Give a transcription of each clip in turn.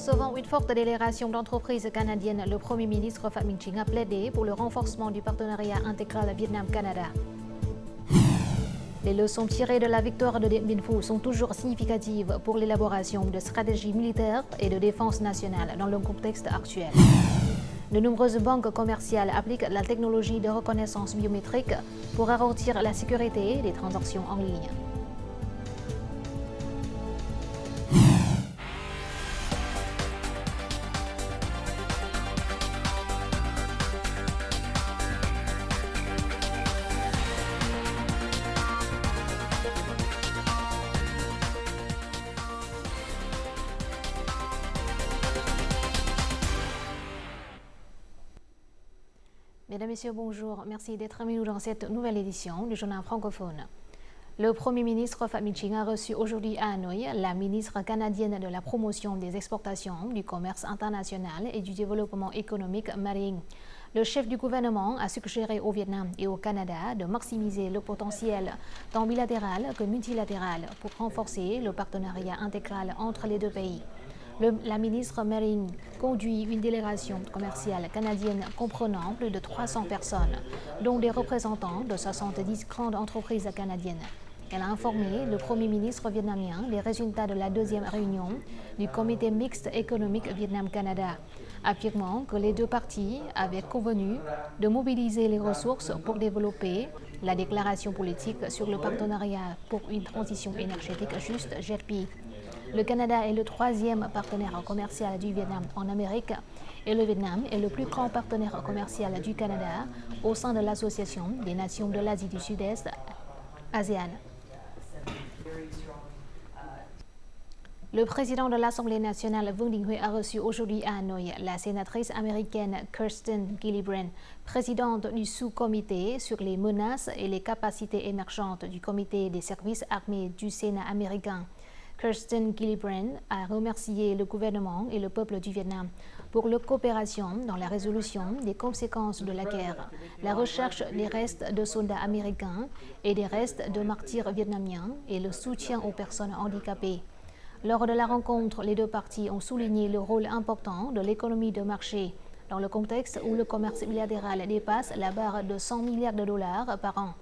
Recevant une forte délégation d'entreprises canadiennes, le Premier ministre Phạm Minh Chính a plaidé pour le renforcement du partenariat intégral Vietnam-Canada. Les leçons tirées de la victoire de Dien Bien Phu sont toujours significatives pour l'élaboration de stratégies militaires et de défense nationale dans le contexte actuel. De nombreuses banques commerciales appliquent la technologie de reconnaissance biométrique pour garantir la sécurité des transactions en ligne. Mesdames, Messieurs, bonjour. Merci d'être avec nous dans cette nouvelle édition du journal francophone. Le Premier ministre Phạm Minh Chính a reçu aujourd'hui à Hanoï la ministre canadienne de la promotion des exportations, du commerce international et du développement économique Marie Ng. Le chef du gouvernement a suggéré au Vietnam et au Canada de maximiser le potentiel tant bilatéral que multilatéral pour renforcer le partenariat intégral entre les deux pays. La ministre Marie Ng conduit une délégation commerciale canadienne comprenant plus de 300 personnes, dont des représentants de 70 grandes entreprises canadiennes. Elle a informé le Premier ministre vietnamien des résultats de la deuxième réunion du Comité mixte économique Vietnam-Canada, affirmant que les deux parties avaient convenu de mobiliser les ressources pour développer la déclaration politique sur le partenariat pour une transition énergétique juste (GERPI). Le Canada est le troisième partenaire commercial du Vietnam en Amérique et le Vietnam est le plus grand partenaire commercial du Canada au sein de l'Association des nations de l'Asie du Sud-Est, ASEAN. Le président de l'Assemblée nationale, Vương Đình Huệ, a reçu aujourd'hui à Hanoï la sénatrice américaine Kirsten Gillibrand, présidente du sous-comité sur les menaces et les capacités émergentes du Comité des services armés du Sénat américain. Kirsten Gillibrand a remercié le gouvernement et le peuple du Vietnam pour leur coopération dans la résolution des conséquences de la guerre, la recherche des restes de soldats américains et des restes de martyrs vietnamiens et le soutien aux personnes handicapées. Lors de la rencontre, les deux parties ont souligné le rôle important de l'économie de marché dans le contexte où le commerce bilatéral dépasse la barre de 100 milliards de dollars par an.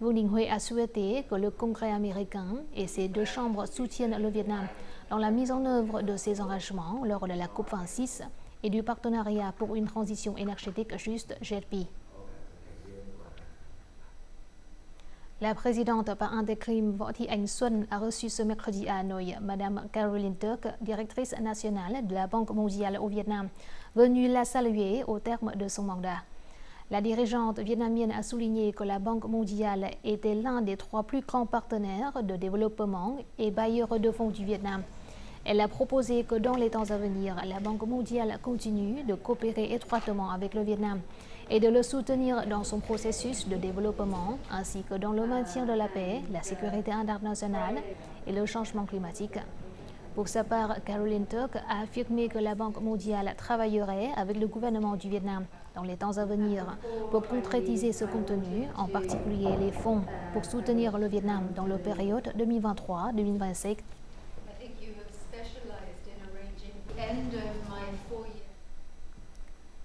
Vương Đình Huệ a souhaité que le Congrès américain et ses deux chambres soutiennent le Vietnam dans la mise en œuvre de ses engagements lors de la COP26 et du partenariat pour une transition énergétique juste (GERPI). La présidente par intérim Võ Thị Ánh Xuân a reçu ce mercredi à Hanoï Madame Caroline Turk, directrice nationale de la Banque mondiale au Vietnam, venue la saluer au terme de son mandat. La dirigeante vietnamienne a souligné que la Banque mondiale était l'un des trois plus grands partenaires de développement et bailleurs de fonds du Vietnam. Elle a proposé que dans les temps à venir, la Banque mondiale continue de coopérer étroitement avec le Vietnam et de le soutenir dans son processus de développement, ainsi que dans le maintien de la paix, la sécurité internationale et le changement climatique. Pour sa part, Caroline Turk a affirmé que la Banque mondiale travaillerait avec le gouvernement du Vietnam dans les temps à venir pour concrétiser ce contenu, en particulier les fonds pour soutenir le Vietnam dans la période 2023-2025.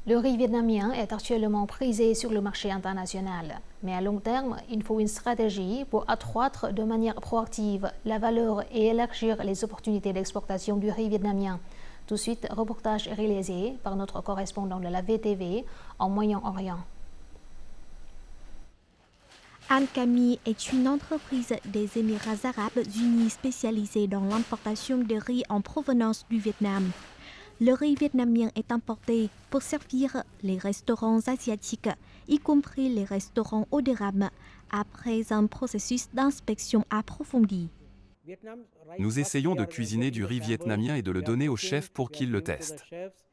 Le riz vietnamien est actuellement prisé sur le marché international, mais à long terme, il faut une stratégie pour accroître de manière proactive la valeur et élargir les opportunités d'exportation du riz vietnamien. Tout de suite, reportage réalisé par notre correspondant de la VTV en Moyen-Orient. Ankami est une entreprise des Émirats arabes unis spécialisée dans l'importation de riz en provenance du Vietnam. Le riz vietnamien est importé pour servir les restaurants asiatiques, y compris les restaurants haut de gamme, après un processus d'inspection approfondi. Nous essayons de cuisiner du riz vietnamien et de le donner aux chefs pour qu'ils le testent.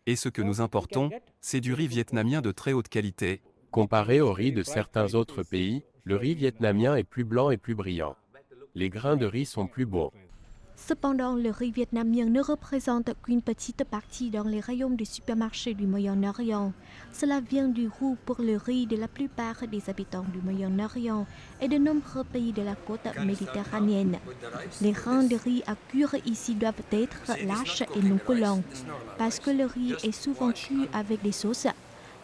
Et ce que nous importons, c'est du riz vietnamien de très haute qualité. Comparé au riz de certains autres pays, le riz vietnamien est plus blanc et plus brillant. Les grains de riz sont plus bons. Cependant, le riz vietnamien ne représente qu'une petite partie dans les rayons des supermarchés du Moyen-Orient. Cela vient du goût pour le riz de la plupart des habitants du Moyen-Orient et de nombreux pays de la côte méditerranéenne. Les grains de riz à cuire ici doivent être lâches et non collants. Parce que le riz est souvent cuit avec des sauces,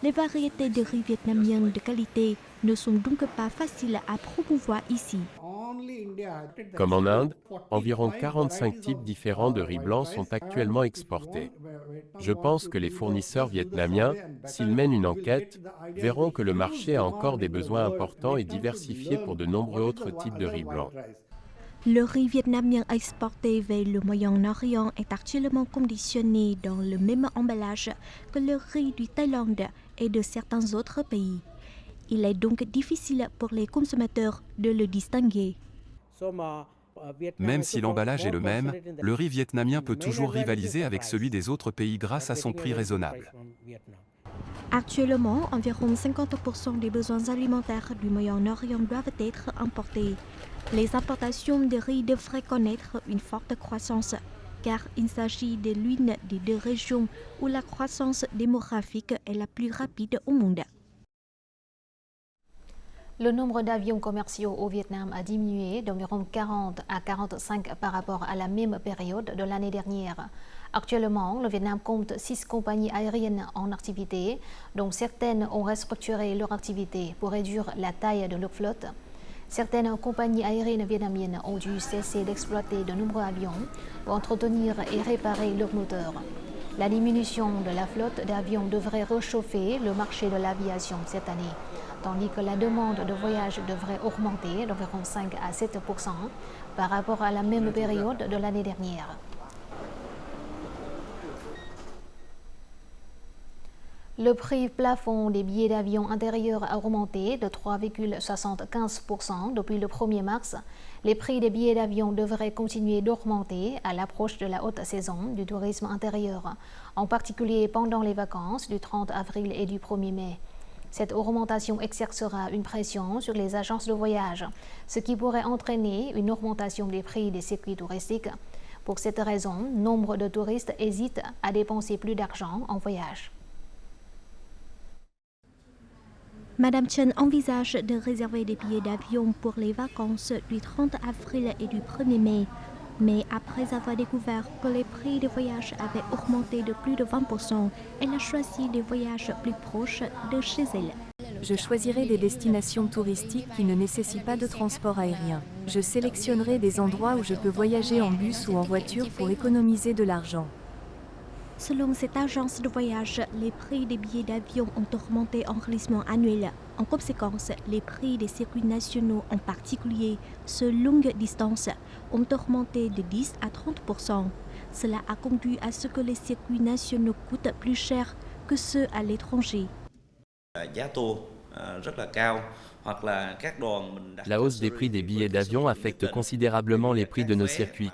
les variétés de riz vietnamien de qualité ne sont donc pas faciles à promouvoir ici. Comme en Inde, environ 45 types différents de riz blanc sont actuellement exportés. Je pense que les fournisseurs vietnamiens, s'ils mènent une enquête, verront que le marché a encore des besoins importants et diversifiés pour de nombreux autres types de riz blanc. Le riz vietnamien exporté vers le Moyen-Orient est actuellement conditionné dans le même emballage que le riz du Thaïlande et de certains autres pays. Il est donc difficile pour les consommateurs de le distinguer. Même si l'emballage est le même, le riz vietnamien peut toujours rivaliser avec celui des autres pays grâce à son prix raisonnable. Actuellement, environ 50% des besoins alimentaires du Moyen-Orient doivent être importés. Les importations de riz devraient connaître une forte croissance, car il s'agit de l'une des deux régions où la croissance démographique est la plus rapide au monde. Le nombre d'avions commerciaux au Vietnam a diminué d'environ 40 à 45 par rapport à la même période de l'année dernière. Actuellement, le Vietnam compte 6 compagnies aériennes en activité, dont certaines ont restructuré leur activité pour réduire la taille de leur flotte. Certaines compagnies aériennes vietnamiennes ont dû cesser d'exploiter de nombreux avions pour entretenir et réparer leurs moteurs. La diminution de la flotte d'avions devrait réchauffer le marché de l'aviation cette année, tandis que la demande de voyage devrait augmenter d'environ 5 à 7% par rapport à la même période de l'année dernière. Le prix plafond des billets d'avion intérieurs a augmenté de 3,75% depuis le 1er mars. Les prix des billets d'avion devraient continuer d'augmenter à l'approche de la haute saison du tourisme intérieur, en particulier pendant les vacances du 30 avril et du 1er mai. Cette augmentation exercera une pression sur les agences de voyage, ce qui pourrait entraîner une augmentation des prix des circuits touristiques. Pour cette raison, nombre de touristes hésitent à dépenser plus d'argent en voyage. Madame Chen envisage de réserver des billets d'avion pour les vacances du 30 avril et du 1er mai. Mais après avoir découvert que les prix des voyages avaient augmenté de plus de 20%, elle a choisi des voyages plus proches de chez elle. Je choisirai des destinations touristiques qui ne nécessitent pas de transport aérien. Je sélectionnerai des endroits où je peux voyager en bus ou en voiture pour économiser de l'argent. Selon cette agence de voyage, les prix des billets d'avion ont augmenté en glissement annuel. En conséquence, les prix des circuits nationaux, en particulier ceux longue distance, ont augmenté de 10 à 30%. Cela a conduit à ce que les circuits nationaux coûtent plus cher que ceux à l'étranger. La hausse des prix des billets d'avion affecte considérablement les prix de nos circuits.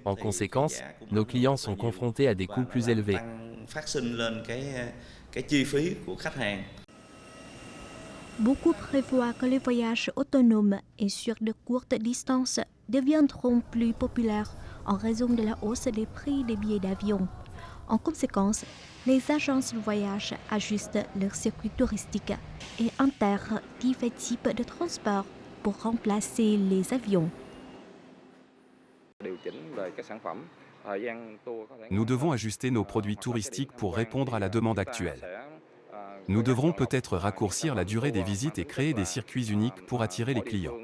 En conséquence, nos clients sont confrontés à des coûts plus élevés. Beaucoup prévoient que les voyages autonomes et sur de courtes distances deviendront plus populaires en raison de la hausse des prix des billets d'avion. En conséquence, les agences de voyage ajustent leurs circuits touristiques et intègrent divers types de transports pour remplacer les avions. Nous devons ajuster nos produits touristiques pour répondre à la demande actuelle. Nous devrons peut-être raccourcir la durée des visites et créer des circuits uniques pour attirer les clients.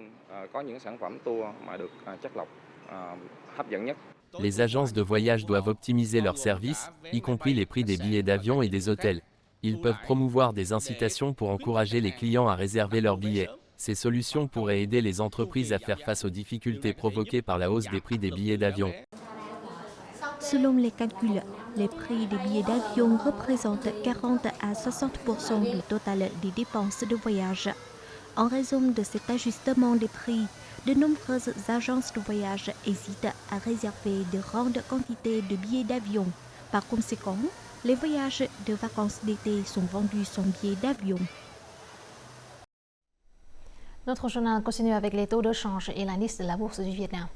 Les agences de voyage doivent optimiser leurs services, y compris les prix des billets d'avion et des hôtels. Ils peuvent promouvoir des incitations pour encourager les clients à réserver leurs billets. Ces solutions pourraient aider les entreprises à faire face aux difficultés provoquées par la hausse des prix des billets d'avion. Selon les calculs, les prix des billets d'avion représentent 40 à 60% du total des dépenses de voyage. En raison de cet ajustement des prix, de nombreuses agences de voyage hésitent à réserver de grandes quantités de billets d'avion. Par conséquent, les voyages de vacances d'été sont vendus sans billets d'avion. Notre journal continue avec les taux de change et l'indice de la bourse du Vietnam.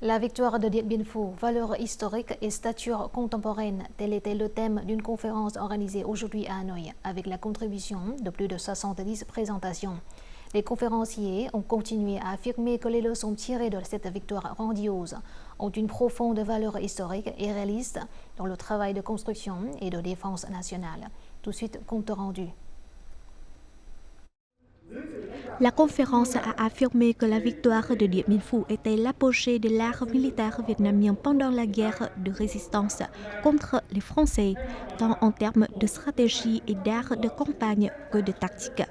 La victoire de Điện Biên Phủ, valeurs historiques et stature contemporaine, tel était le thème d'une conférence organisée aujourd'hui à Hanoï, avec la contribution de plus de 70 présentations. Les conférenciers ont continué à affirmer que les leçons tirées de cette victoire grandiose ont une profonde valeur historique et réaliste dans le travail de construction et de défense nationale. Tout de suite, compte rendu. La conférence a affirmé que la victoire de Điện Biên Phủ était l'apogée de l'art militaire vietnamien pendant la guerre de résistance contre les Français, tant en termes de stratégie et d'art de campagne que de tactique.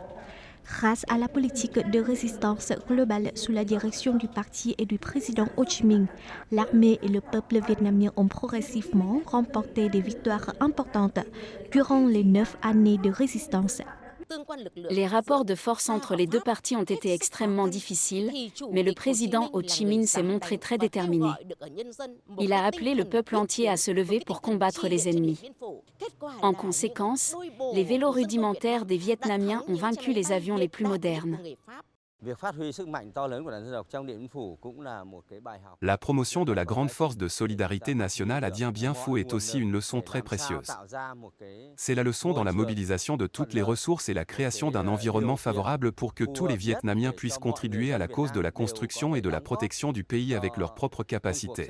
Grâce à la politique de résistance globale sous la direction du parti et du président Ho Chi Minh, l'armée et le peuple vietnamien ont progressivement remporté des victoires importantes durant les 9 années de résistance. Les rapports de force entre les deux parties ont été extrêmement difficiles, mais le président Ho Chi Minh s'est montré très déterminé. Il a appelé le peuple entier à se lever pour combattre les ennemis. En conséquence, les vélos rudimentaires des Vietnamiens ont vaincu les avions les plus modernes. La promotion de la grande force de solidarité nationale à Dien Bien Phu est aussi une leçon très précieuse. C'est la leçon dans la mobilisation de toutes les ressources et la création d'un environnement favorable pour que tous les Vietnamiens puissent contribuer à la cause de la construction et de la protection du pays avec leurs propres capacités.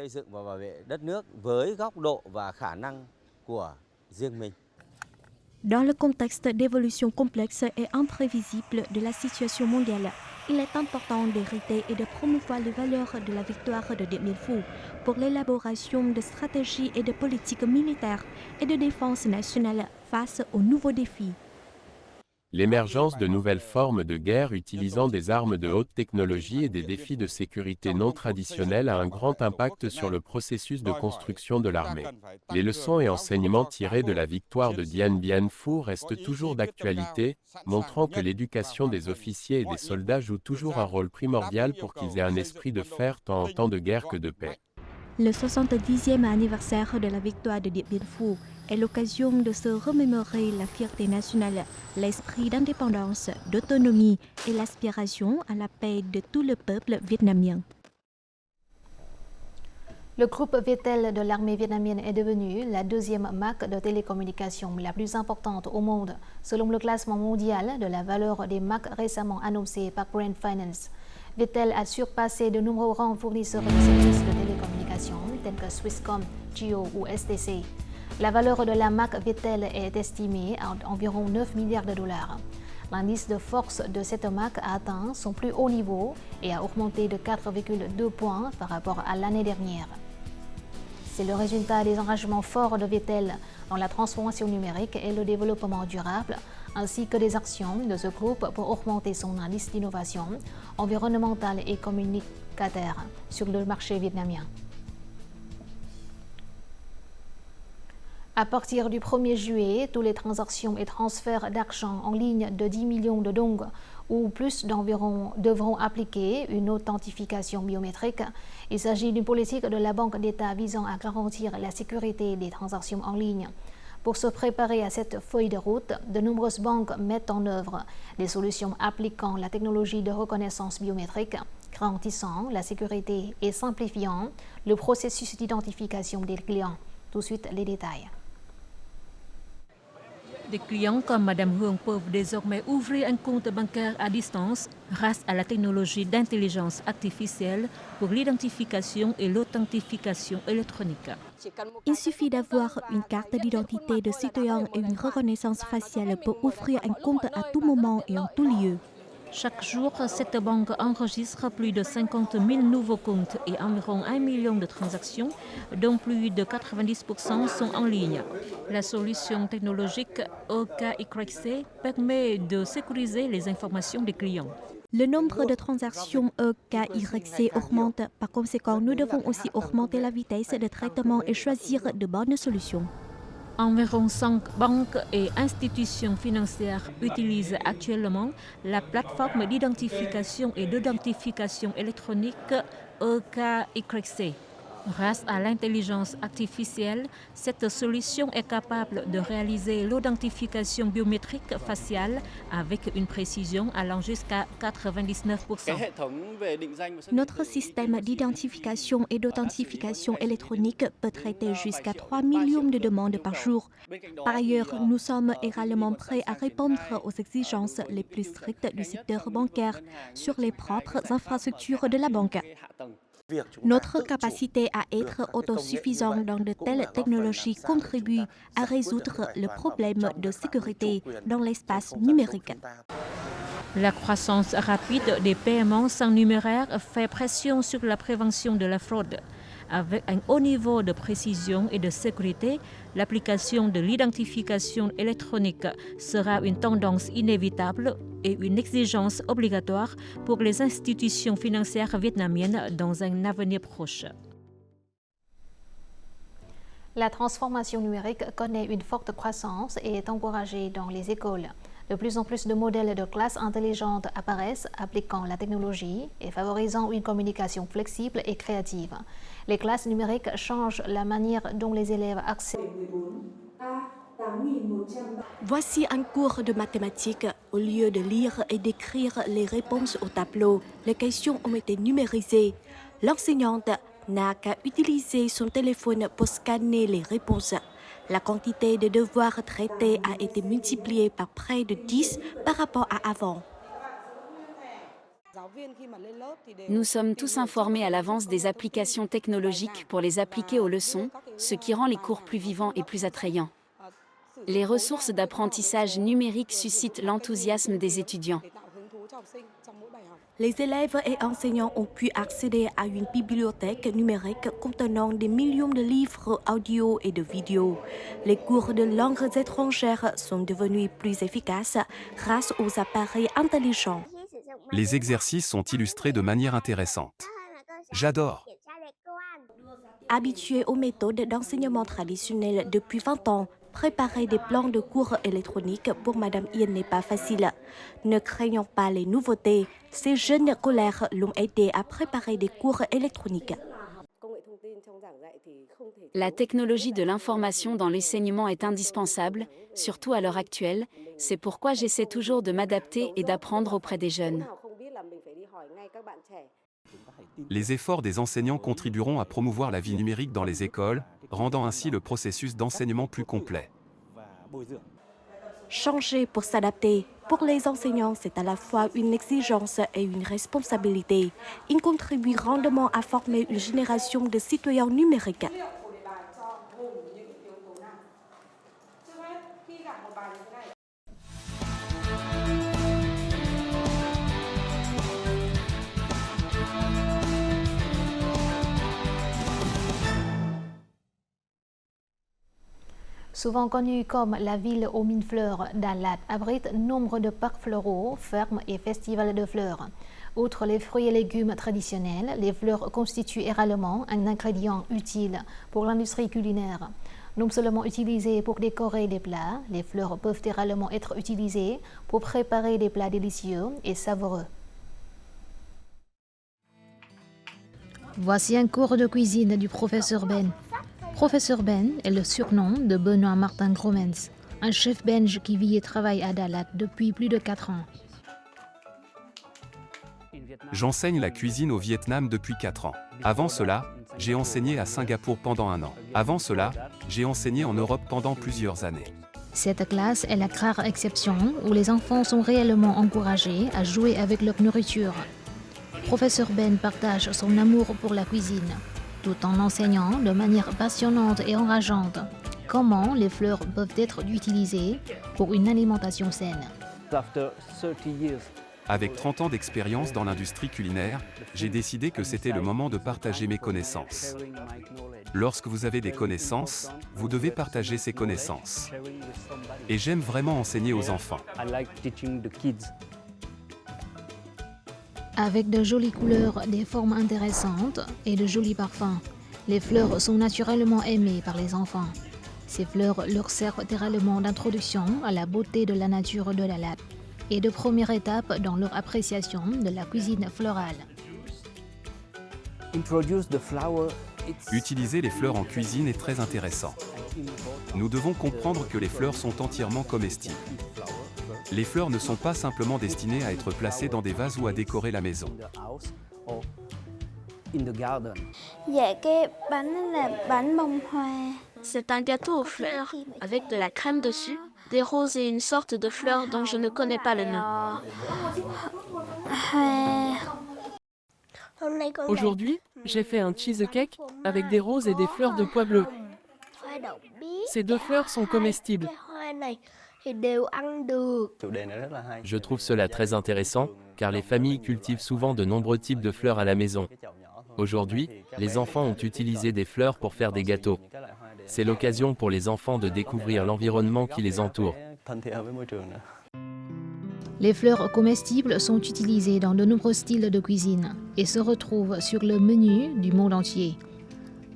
Dans le contexte d'évolution complexe et imprévisible de la situation mondiale, il est important d'hériter et de promouvoir les valeurs de la victoire de Điện Biên Phủ pour l'élaboration de stratégies et de politiques militaires et de défense nationale face aux nouveaux défis. L'émergence de nouvelles formes de guerre utilisant des armes de haute technologie et des défis de sécurité non traditionnels a un grand impact sur le processus de construction de l'armée. Les leçons et enseignements tirés de la victoire de Dien Bien Phu restent toujours d'actualité, montrant que l'éducation des officiers et des soldats joue toujours un rôle primordial pour qu'ils aient un esprit de fer tant en temps de guerre que de paix. Le 70e anniversaire de la victoire de Điện Biên Phu est l'occasion de se remémorer la fierté nationale, l'esprit d'indépendance, d'autonomie et l'aspiration à la paix de tout le peuple vietnamien. Le groupe Viettel de l'armée vietnamienne est devenu la deuxième marque de télécommunications la plus importante au monde, selon le classement mondial de la valeur des marques récemment annoncé par Brand Finance. Viettel a surpassé de nombreux grands fournisseurs de services de télécommunications tels que Swisscom, Jio ou STC. La valeur de la marque Viettel est estimée à environ 9 milliards de dollars. L'indice de force de cette marque a atteint son plus haut niveau et a augmenté de 4,2 points par rapport à l'année dernière. C'est le résultat des engagements forts de Viettel dans la transformation numérique et le développement durable, ainsi que des actions de ce groupe pour augmenter son indice d'innovation environnementale et communautaire sur le marché vietnamien. À partir du 1er juillet, toutes les transactions et transferts d'argent en ligne de 10 millions de dong ou plus d'environ devront appliquer une authentification biométrique. Il s'agit d'une politique de la Banque d'État visant à garantir la sécurité des transactions en ligne. Pour se préparer à cette feuille de route, de nombreuses banques mettent en œuvre des solutions appliquant la technologie de reconnaissance biométrique, garantissant la sécurité et simplifiant le processus d'identification des clients. Tout de suite, les détails. Des clients comme Mme Huong peuvent désormais ouvrir un compte bancaire à distance grâce à la technologie d'intelligence artificielle pour l'identification et l'authentification électronique. Il suffit d'avoir une carte d'identité de citoyen et une reconnaissance faciale pour ouvrir un compte à tout moment et en tout lieu. Chaque jour, cette banque enregistre plus de 50 000 nouveaux comptes et environ 1 million de transactions, dont plus de 90% sont en ligne. La solution technologique EKYC permet de sécuriser les informations des clients. Le nombre de transactions EKYC augmente. Par conséquent, nous devons aussi augmenter la vitesse de traitement et choisir de bonnes solutions. Environ 5 banques et institutions financières utilisent actuellement la plateforme d'identification et d'identification électronique EKYC. Grâce à l'intelligence artificielle, cette solution est capable de réaliser l'identification biométrique faciale avec une précision allant jusqu'à 99%. Notre système d'identification et d'authentification électronique peut traiter jusqu'à 3 millions de demandes par jour. Par ailleurs, nous sommes également prêts à répondre aux exigences les plus strictes du secteur bancaire sur les propres infrastructures de la banque. Notre capacité à être autosuffisant dans de telles technologies contribue à résoudre le problème de sécurité dans l'espace numérique. La croissance rapide des paiements sans numéraire fait pression sur la prévention de la fraude. Avec un haut niveau de précision et de sécurité, l'application de l'identification électronique sera une tendance inévitable et une exigence obligatoire pour les institutions financières vietnamiennes dans un avenir proche. La transformation numérique connaît une forte croissance et est encouragée dans les écoles. De plus en plus de modèles de classe intelligente apparaissent, appliquant la technologie et favorisant une communication flexible et créative. Les classes numériques changent la manière dont les élèves accèdent. Voici un cours de mathématiques. Au lieu de lire et d'écrire les réponses au tableau, les questions ont été numérisées. L'enseignante n'a qu'à utiliser son téléphone pour scanner les réponses. La quantité de devoirs traités a été multipliée par près de 10 par rapport à avant. Nous sommes tous informés à l'avance des applications technologiques pour les appliquer aux leçons, ce qui rend les cours plus vivants et plus attrayants. Les ressources d'apprentissage numérique suscitent l'enthousiasme des étudiants. Les élèves et enseignants ont pu accéder à une bibliothèque numérique contenant des millions de livres audio et de vidéos. Les cours de langues étrangères sont devenus plus efficaces grâce aux appareils intelligents. Les exercices sont illustrés de manière intéressante. J'adore. Habitués aux méthodes d'enseignement traditionnelles depuis 20 ans, préparer des plans de cours électroniques pour Madame Yen n'est pas facile. Ne craignant pas les nouveautés, ces jeunes collègues l'ont aidé à préparer des cours électroniques. La technologie de l'information dans l'enseignement est indispensable, surtout à l'heure actuelle. C'est pourquoi j'essaie toujours de m'adapter et d'apprendre auprès des jeunes. Les efforts des enseignants contribueront à promouvoir la vie numérique dans les écoles, rendant ainsi le processus d'enseignement plus complet. Changer pour s'adapter. Pour les enseignants, c'est à la fois une exigence et une responsabilité. Ils contribuent grandement à former une génération de citoyens numériques. Souvent connue comme la ville aux mille fleurs, Dalat abrite nombre de parcs floraux, fermes et festivals de fleurs. Outre les fruits et légumes traditionnels, les fleurs constituent également un ingrédient utile pour l'industrie culinaire. Non seulement utilisées pour décorer des plats, les fleurs peuvent également être utilisées pour préparer des plats délicieux et savoureux. Voici un cours de cuisine du professeur Ben. Professeur Ben est le surnom de Benoît Martin Gromens, un chef belge qui vit et travaille à Dalat depuis plus de 4 ans. J'enseigne la cuisine au Vietnam depuis 4 ans. Avant cela, j'ai enseigné à Singapour pendant 1 an. Avant cela, j'ai enseigné en Europe pendant plusieurs années. Cette classe est la rare exception où les enfants sont réellement encouragés à jouer avec leur nourriture. Professeur Ben partage son amour pour la cuisine, tout en enseignant de manière passionnante et engageante comment les fleurs peuvent être utilisées pour une alimentation saine. Avec 30 ans d'expérience dans l'industrie culinaire, j'ai décidé que c'était le moment de partager mes connaissances. Lorsque vous avez des connaissances, vous devez partager ces connaissances. Et j'aime vraiment enseigner aux enfants. Avec de jolies couleurs, des formes intéressantes et de jolis parfums, les fleurs sont naturellement aimées par les enfants. Ces fleurs leur servent également d'introduction à la beauté de la nature de Dalat et de première étape dans leur appréciation de la cuisine florale. Utiliser les fleurs en cuisine est très intéressant. Nous devons comprendre que les fleurs sont entièrement comestibles. Les fleurs ne sont pas simplement destinées à être placées dans des vases ou à décorer la maison. C'est un gâteau aux fleurs, avec de la crème dessus, des roses et une sorte de fleur dont je ne connais pas le nom. Aujourd'hui, j'ai fait un cheesecake avec des roses et des fleurs de pois bleus. Ces deux fleurs sont comestibles. Je trouve cela très intéressant, car les familles cultivent souvent de nombreux types de fleurs à la maison. Aujourd'hui, les enfants ont utilisé des fleurs pour faire des gâteaux. C'est l'occasion pour les enfants de découvrir l'environnement qui les entoure. Les fleurs comestibles sont utilisées dans de nombreux styles de cuisine et se retrouvent sur le menu du monde entier.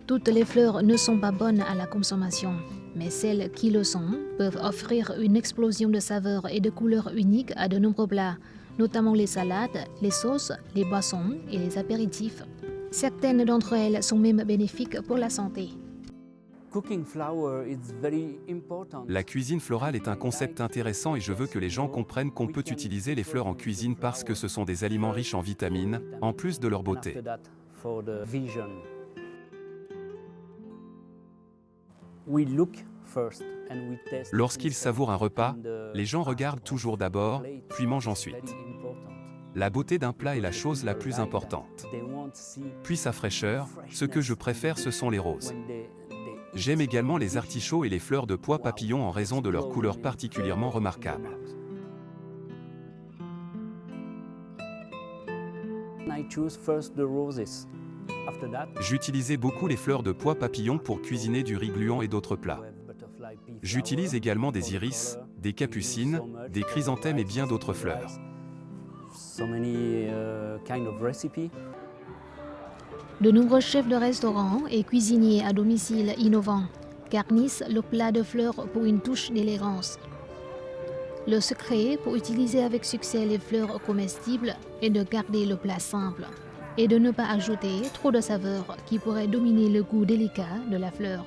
Toutes les fleurs ne sont pas bonnes à la consommation, mais celles qui le sont peuvent offrir une explosion de saveurs et de couleurs uniques à de nombreux plats, notamment les salades, les sauces, les boissons et les apéritifs. Certaines d'entre elles sont même bénéfiques pour la santé. La cuisine florale est un concept intéressant et je veux que les gens comprennent qu'on peut utiliser les fleurs en cuisine parce que ce sont des aliments riches en vitamines, en plus de leur beauté. Lorsqu'ils savourent un repas, les gens regardent toujours d'abord, puis mangent ensuite. La beauté d'un plat est la chose la plus importante. Puis sa fraîcheur, ce que je préfère ce sont les roses. J'aime également les artichauts et les fleurs de pois papillons en raison de leur couleur particulièrement remarquable. J'utilisais beaucoup les fleurs de pois papillons pour cuisiner du riz gluant et d'autres plats. J'utilise également des iris, des capucines, des chrysanthèmes et bien d'autres fleurs. De nombreux chefs de restaurants et cuisiniers à domicile innovants garnissent le plat de fleurs pour une touche d'élégance. Le secret pour utiliser avec succès les fleurs comestibles est de garder le plat simple et de ne pas ajouter trop de saveurs qui pourraient dominer le goût délicat de la fleur.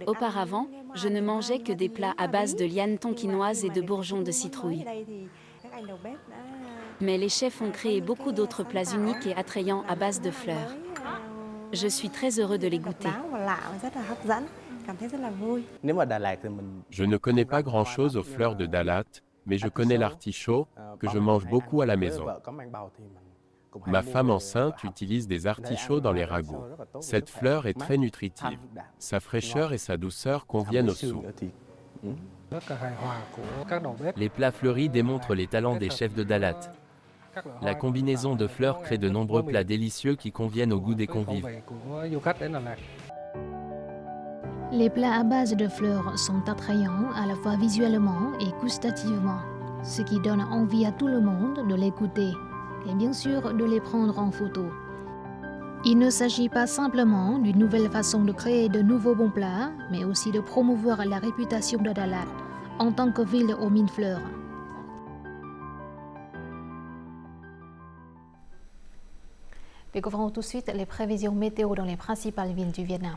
Auparavant, je ne mangeais que des plats à base de lianes tonkinoises et de bourgeons de citrouille. Mais les chefs ont créé beaucoup d'autres plats uniques et attrayants à base de fleurs. Je suis très heureux de les goûter. Je ne connais pas grand-chose aux fleurs de Dalat, mais je connais l'artichaut, que je mange beaucoup à la maison. Ma femme enceinte utilise des artichauts dans les ragoûts. Cette fleur est très nutritive. Sa fraîcheur et sa douceur conviennent au sou. Les plats fleuris démontrent les talents des chefs de Dalat. La combinaison de fleurs crée de nombreux plats délicieux qui conviennent au goût des convives. Les plats à base de fleurs sont attrayants à la fois visuellement et gustativement, ce qui donne envie à tout le monde de les goûter et bien sûr de les prendre en photo. Il ne s'agit pas simplement d'une nouvelle façon de créer de nouveaux bons plats, mais aussi de promouvoir la réputation de Dalat en tant que ville aux mines fleurs. Découvrons tout de suite les prévisions météo dans les principales villes du Vietnam.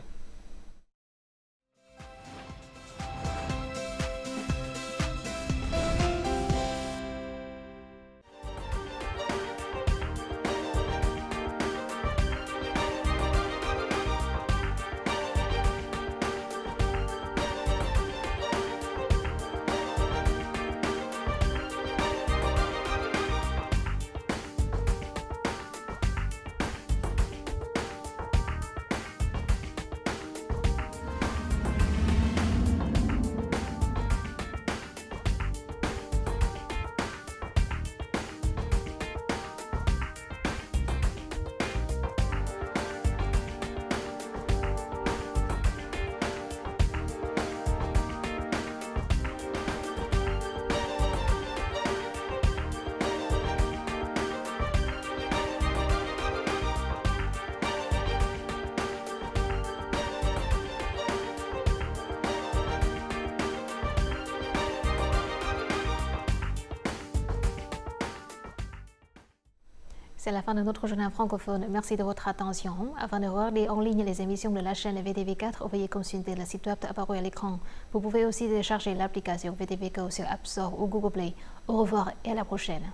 C'est la fin de notre journal francophone. Merci de votre attention. Afin de regarder en ligne les émissions de la chaîne VTV4, veuillez consulter le site web apparu à l'écran. Vous pouvez aussi télécharger l'application VTV4 sur App Store ou Google Play. Au revoir et à la prochaine.